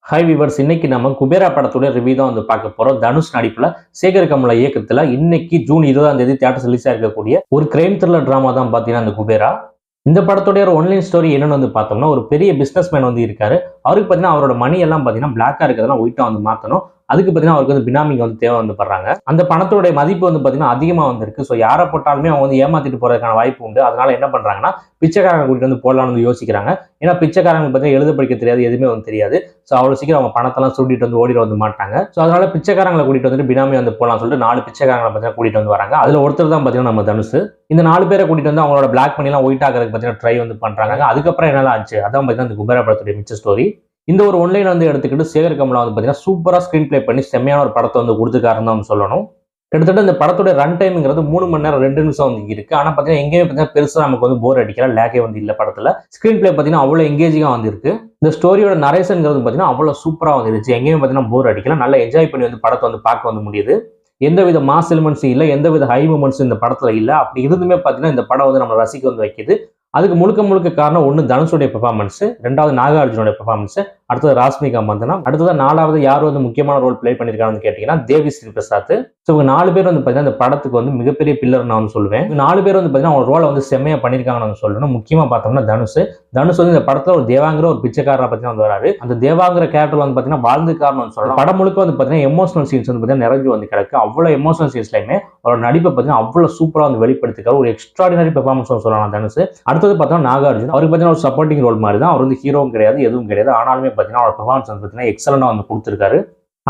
Hi viewers, இன்னைக்கு நம்ம குபேரா படத்தோட ரிவ்யூ தான் வந்து பார்க்க போறோம். தனுஷ் நடிப்புல சேகர் கமலா இயக்கத்துல இன்னைக்கு ஜூன் 20ஆம் தேதி தியேட்டர் ரிலீஸ் இருக்கக்கூடிய ஒரு கிரைம் த்ரில்லர் டிராமா தான் பாத்தீங்கன்னா அந்த குபேரா. இந்த படத்தோட ஒரு ஒன்லைன் ஸ்டோரி என்னன்னு வந்து பார்த்தோம்னா, ஒரு பெரிய பிசினஸ் மேன் வந்து இருக்காரு. அவருக்கு பாத்தீங்கன்னா அவரோட மணி எல்லாம் பாத்தீங்கன்னா பிளாக்கா இருக்கிறதெல்லாம் ஒயிட்டா வந்து மாத்தணும். அதுக்கு பாத்தீங்கன்னா அவருக்கு வந்து பினாமிங்க வந்து தேவை வந்து படுறாங்க. அந்த பணத்தோட மதிப்பு வந்து பாத்தீங்கன்னா அதிகமா வந்திருக்கு. ஸோ யாரை போட்டாலுமே அவங்க வந்து ஏமாத்திட்டு போறதுக்கான வாய்ப்பு உண்டு. அதனால என்ன பண்றாங்கன்னா, பிச்சைக்காரங்க கூட்டிட்டு வந்து போடலாம்னு வந்து யோசிக்கிறாங்க. ஏன்னா பிச்சைக்காரங்க பார்த்தீங்கன்னா எழுத படிக்க தெரியாது, எதுவுமே வந்து தெரியாது. ஸோ அவ்வளோ சீக்கிரம் அவங்க பணத்தெல்லாம் சுருட்டிட்டு வந்து ஓடிட வந்து மாட்டாங்க. ஸோ அதனால பிச்சைக்காரங்களை கூட்டிட்டு வந்துட்டு பினாமி வந்து போகலாம் சொல்லிட்டு 4 பிச்சைக்காரங்களை பார்த்தீங்கன்னா கூட்டிட்டு வந்து வராங்க. அதுல ஒருத்தர் தான் பார்த்தீங்கன்னா நம்ம தனுஷ். இந்த 4 பேரை கூட்டிட்டு வந்து அவங்களோட பிளாக் பண்ணி எல்லாம் ஒயிட் ஆகிறதுக்கு பார்த்தீங்கன்னா ட்ரை வந்து பண்றாங்க. அதுக்கப்புறம் என்னெல்லாம் ஆச்சு அதான் பார்த்தீங்கன்னா இந்த குபேரா படத்துடைய மிச்ச ஸ்டோரி. இந்த ஒரு ஒன்லைன் வந்து எடுத்துக்கிட்டு சேகர் கமலா வந்து பார்த்தீங்கன்னா சூப்பரா ஸ்கிரீன் பிளே பண்ணி செம்மையான ஒரு படத்தை வந்து கொடுத்துருக்காருன்னு தான் சொல்லணும். கிட்டத்தட்ட இந்த படத்தோட ரன் டைம்ங்கிறது 3 மணி நேரம் 2 நிமிஷம் வந்து இருக்கு. ஆனா பாத்தீங்கன்னா எங்கேயுமே பாத்தீங்கன்னா பெருசா நமக்கு வந்து போர் அடிக்கல, லேக்கே வந்து இல்ல படத்துல. ஸ்கிரீன் பிளே பாத்தீங்கன்னா அவ்வளவு எங்கேஜிங்கா வந்து இருக்கு. இந்த ஸ்டோரியோட நரேஷன்ங்கிறது பாத்தீங்கன்னா அவ்வளவு சூப்பரா வந்து இருந்துச்சு. எங்கேயுமே பாத்தீங்கன்னா போர் அடிக்கல, நல்லா என்ஜாய் பண்ணி வந்து படத்தை வந்து பார்க்க வந்து முடியுது. எந்தவித மாஸ் எலிமெண்ட்ஸும் இல்ல, எந்தவித ஹை மூமெண்ட்ஸும் இந்த படத்துல இல்ல. அப்படி இருந்துமே பாத்தீங்கன்னா இந்த படம் வந்து நம்ம ரசிக்க வந்து வைக்குது. அதுக்கு முழுக்க முழுக்க காரணம் ஒன்னு தனுஷுடைய பெர்ஃபார்மன்ஸ், ரெண்டாவது நாகார்ஜுனோட பெர்ஃபார்மன்ஸ், அடுத்தது ராஷ்மிகா மந்தனா, அடுத்தது 4வது யார் வந்து முக்கியமான ரோல் பிளே பண்ணிருக்காங்கன்னு கேட்டீங்கன்னா தேவி ஸ்ரீ பிரசாத். ஸோ இவங்க 4 பேர் வந்து பாத்தீங்கன்னா இந்த படத்துக்கு வந்து மிகப்பெரிய பில்லர் நான் வந்து சொல்லுவேன். 4 பேர் வந்து பாத்தீங்கன்னா அவங்க ரோலை வந்து செம்மையா பண்ணிருக்காங்கன்னு சொல்லணும். முக்கியமா பார்த்தோம்னா தனுஷ் வந்து இந்த படத்துல ஒரு தேவாங்கிற ஒரு பிச்சைக்காரரை பத்தி வந்து வராரு. அந்த தேவாங்கிற கேரக்டர் வந்து பாத்தீங்கன்னா வாழ்ந்துக்காரன்னு சொல்லலாம். படம் முழுக்க வந்து பாத்தீங்கன்னா எமோஷனல் சீன்ஸ் வந்து பாத்தீங்கன்னா நிறைஞ்சு வந்து கிடக்கு. அவ்வளவு எமோஷனல் சீன்ஸ்லயுமே அவரோட நடிப்பை பாத்தீங்கன்னா அவ்வளவு சூப்பரா வந்து வெளிப்படுத்திக்காரு. ஒரு எக்ஸ்ட்ராடினரி பெர்ஃபார்மன்ஸ் சொல்லலாம் தனுஷ். அடுத்தது பார்த்தோம்னா நாகார்ஜுன். அவருக்கு பார்த்தீங்கன்னா ஒரு சப்போர்ட்டிங் ரோல் மாதிரி தான். அவர் வந்து ஹீரோவும் கிடையாது, எதுவும் கிடையாது. ஆனாலுமே பார்த்தீங்கன்னா அவர் பெர்ஃபார்மன்ஸ் வந்து பார்த்தீங்கன்னா எக்ஸலண்டா வந்து கொடுத்துருக்காரு.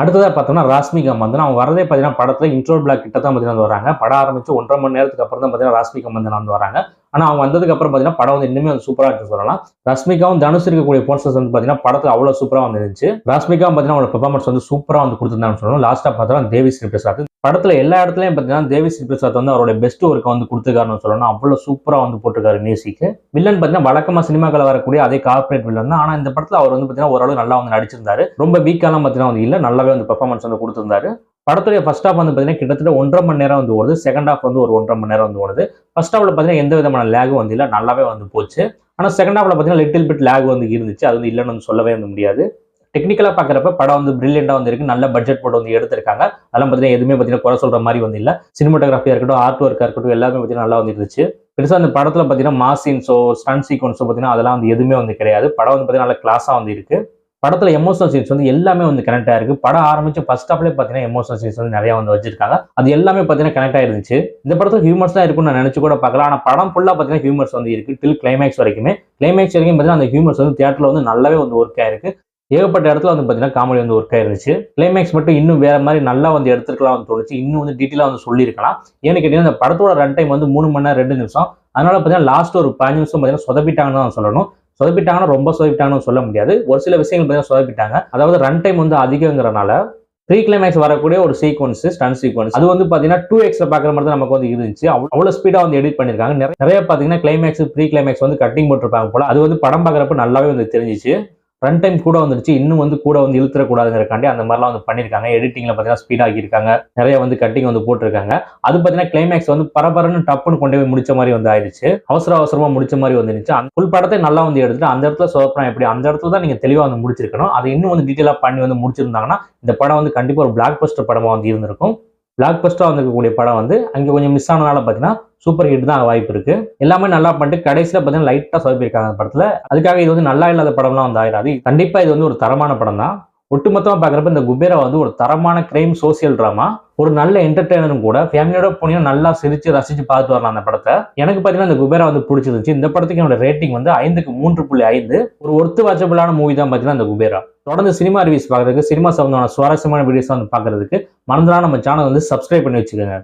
அடுத்ததா பார்த்தோம்னா ராஷ்மிகா மந்தனா. அவங்க வரதே பார்த்தீங்கன்னா படத்துல இன்ட்ரோ பிளாக் கிட்ட தான் பார்த்தீங்கன்னா வராங்க. படம் ஆரம்பிச்சு 1.5 மணி நேரத்துக்கு அப்புறம் தான் பார்த்தீங்கன்னா ராஷ்மிகா மந்தனா வந்து வராங்க. ஆனா அவங்க வந்ததுக்கு அப்புறம் பார்த்தீங்கன்னா படம் வந்து இன்னுமே வந்து சூப்பரா இருக்கு சொல்லலாம். ராஷ்மிகாவும் தனுஷ் இருக்கக்கூடிய போஸ்டர்ஸ் வந்து பார்த்தீங்கன்னா படத்துல அவ்வளவு சூப்பரா வந்து இருந்துச்சு. ராஷ்மிகாவும் பார்த்தீங்கன்னா அவங்களோட பெர்ஃபார்மன்ஸ் வந்து சூப்பரா வந்து கொடுத்துருந்தாங்கன்னு சொல்லணும். லாஸ்டா பார்த்தோம்னா தேவி ஸ்ரீ பிரசாத். படத்துல எல்லா இடத்துலயும் பார்த்தீங்கன்னா தேவி ஸ்ரீ பிரசாத் வந்து அவரோட பெஸ்ட் ஒர்க்கை வந்து கொடுத்துருக்காருன்னு சொல்லணும். அவ்வளவு சூப்பரா வந்து போட்டிருக்காரு மியூசிக். வில்லன் பார்த்தீங்கன்னா வழக்கமா சினிமாக்களை வரக்கூடிய அதே கார்பரேட் வில்லன் தான். ஆனா இந்த படத்துல அவர் வந்து பார்த்தீங்கன்னா ஓரளவு நல்லா வந்து நடிச்சிருந்தாரு. ரொம்ப வீக்காலாம் பார்த்தீங்கன்னா வந்து இல்ல, நல்லாவே வந்து பெர்ஃபார்மன்ஸ் வந்து கொடுத்திருந்தாரு. படத்துடைய ஃபர்ஸ்ட் ஹாஃப் வந்து பார்த்தீங்கன்னா கிட்டத்தட்ட 1.5 மணி நேரம் வந்து ஓடுது. செகண்ட் ஹாஃப் வந்து ஒரு 1.5 மணி நேரம் வந்து ஓடுது. ஃபர்ஸ்ட் ஹாஃப்ல பார்த்தீங்கன்னா எந்த விதமான லேகும் வந்து இல்ல, நல்லாவே வந்து போச்சு. ஆனா செகண்ட் ஹாஃப்ல பார்த்தீங்கன்னா லிட்டில் பிட் லேக் வந்து இருந்துச்சு. அது வந்து இல்லைன்னு வந்து சொல்லவே வந்து முடியாது. டெக்னிக்கலா பாக்குறப்ப படம் வந்து பிரில்லியண்டா வந்து இருக்கு. நல்ல பட்ஜெட் போட்டு வந்து எடுத்திருக்காங்க. அதெல்லாம் பாத்தீங்கன்னா எதுவுமே பாத்தீங்கன்னா குறை சொல்ற மாதிரி வந்து இல்ல. சினிமாட்டோகிராஃபியா இருக்கட்டும், ஆர்ட் ஒர்க்கா இருக்கட்டும், எல்லாமே பாத்தீங்கன்னா நல்லா வந்து இருந்துச்சு. பெருசா அந்த படத்துல பாத்தீங்கன்னா மாஸ் சீன்ஸோ ஸ்டன்ட் சீக்வன்ஸோ பாத்தீங்கன்னா அதெல்லாம் வந்து எதுவுமே வந்து கிடையாது. படம் வந்து பாத்தீங்கன்னா நல்ல கிளாஸா வந்து இருக்கு. படத்துல எமோஷனல் சீன்ஸ் வந்து எல்லாமே வந்து கனெக்ட் ஆயிருக்கு. படம் ஆரம்பிச்சு ஃபர்ஸ்ட் ஹாஃப்லயே பாத்தீங்கன்னா எமோஷனல் சீன்ஸ் வந்து நிறைய வந்து வச்சிருக்காங்க. அது எல்லாமே பாத்தீங்கன்னா கனெக்ட் ஆயிருந்துச்சு. இந்த படத்துல ஹியூமர்ஸ் தான் இருக்கும்னு நான் நினைச்சு கூட பார்க்கலாம். ஆனா படம் ஃபுல்லா பாத்தீங்கன்னா ஹியூமர்ஸ் வந்து இருக்கு. டில் கிளைமேக்ஸ் வரைக்குமே. கிளைமேக்ஸ் வரைக்கும் பாத்தீங்கன்னா அந்த ஹியூமர்ஸ் வந்து தியேட்டர்ல வந்து நல்லாவே வந்து ஒர்க் ஆயிருக்கு. ஏகப்பட்ட இடத்துல வந்து பாத்தீங்கன்னா காமெடி வந்து ஒர்க் ஆயிருந்துச்சு. கிளைமேக்ஸ் மட்டும் இன்னும் வேற மாதிரி நல்லா வந்து எடுத்துக்கலாம் தோணுச்சு. இன்னும் வந்து டீட்டெயிலா வந்து சொல்லியிருக்கலாம். ஏன்னு கேட்டீங்கன்னா இந்த படத்தோட ரன் டைம் வந்து 3 மணி நேரம் 2 நிமிஷம். அதனால பாத்தீங்கன்னா லாஸ்ட் ஒரு 15 நிமிஷம் பாத்தீங்கன்னா சொதப்பிட்டாங்கன்னு தான் சொல்லணும். சொதப்பிட்டாங்கன்னா ரொம்ப சொதப்பிட்டாங்கன்னு சொல்ல முடியாது. ஒரு சில விஷயங்கள் பாத்தீங்கன்னா சொதப்பிட்டாங்க. அதாவது ரன் டைம் வந்து அதிகங்கிறனால ப்ரீ கிளைமேக்ஸ் வரக்கூடிய ஒரு சீக்வன்ஸ், ஸ்டன் சீக்வன்ஸ் அது வந்து பாத்தீங்கன்னா 2x பாக்குற மாதிரி தான் நமக்கு வந்து இருந்துச்சு. அவ்வளவு ஸ்பீடா வந்து எடிட் பண்ணிருக்காங்க. நிறைய பாத்தீங்கன்னா கிளைமேக்ஸ் ப்ரீ கிளைமேக்ஸ் வந்து கட்டிங் போட்டிருப்பாங்க போல. அது வந்து படம் பாக்குறப்ப நல்லாவே வந்து தெரிஞ்சிச்சு. ரன் டைம் கூட வந்துருச்சு. இன்னும் வந்து கூட வந்து இழுத்துறக்கூடாதுங்கிறக்காண்டி அந்த மாதிரிலாம் வந்து பண்ணியிருக்காங்க. எடிட்டிங்ல பார்த்தீங்கன்னா ஸ்பீட் ஆகியிருக்காங்க. நிறைய வந்து கட்டிங் வந்து போட்டிருக்காங்க. அது பார்த்தீங்கன்னா கிளைமேக்ஸ் வந்து பரபரன்னு டப்புன்னு கொண்டு போய் முடிச்ச மாதிரி வந்து ஆயிடுச்சு. அவசரமா முடிச்ச மாதிரி வந்துருச்சு. அந்த ஃபுல் படத்தை நல்லா வந்து எடுத்துட்டு அந்த இடத்துல சொதப்பனா எப்படி, அந்த இடத்துல தான் நீங்க தெளிவா வந்து முடிச்சிருக்கணும். அதை இன்னும் வந்து டீட்டெயிலா பண்ணி வந்து முடிச்சிருந்தாங்கன்னா இந்த படம் வந்து கண்டிப்பா ஒரு பிளாக் பஸ்டர் படமா வந்து இருந்திருக்கும். பிளாக் பஸ்டரா வந்திருக்கக்கூடிய படம் வந்து அங்கே கொஞ்சம் மிஸ் ஆனதுனால பார்த்தீங்கன்னா சூப்பர் ஹிட் தான் வாய்ப்பு இருக்கு. எல்லாமே நல்லா பண்ணிட்டு கடைசியில பார்த்தீங்கன்னா லைட்டா சொதப்பிருக்காங்க அந்த படத்துல. அதுக்காக இது வந்து நல்லா இல்லாத படம்லாம் வந்து ஆயிடாது. கண்டிப்பா இது வந்து ஒரு தரமான படம் தான். ஒட்டுமொத்தமா பாக்குறப்ப இந்த குபேரா வந்து ஒரு தரமான கிரைம் சோசியல் டிராமா, ஒரு நல்ல என்டர்டெய்னரும் கூட. ஃபேமிலியோட போனீங்கன்னா நல்லா சிரிச்சு ரசிச்சு பார்த்து வரலாம் அந்த படத்தை. எனக்கு பாத்தீங்கன்னா இந்த குபேரா வந்து பிடிச்சிருந்துச்சு. இந்த படத்துக்கு என்னோட ரேட்டிங் வந்து 5க்கு 3.5. ஒரு ஒர்த்து வாட்சபிளான மூவி தான் பாத்தீங்கன்னா இந்த குபேரா. தொடர்ந்து சினிமா ரிவ்யூஸ் பாக்குறதுக்கு, சினிமா சம்பந்தமான சுவாரஸ்யமான வீடியோஸ் வந்து பாக்குறதுக்கு மறந்துடாம நம்ம சேனல் வந்து சப்ஸ்கிரைப் பண்ணி வச்சுக்கோங்க.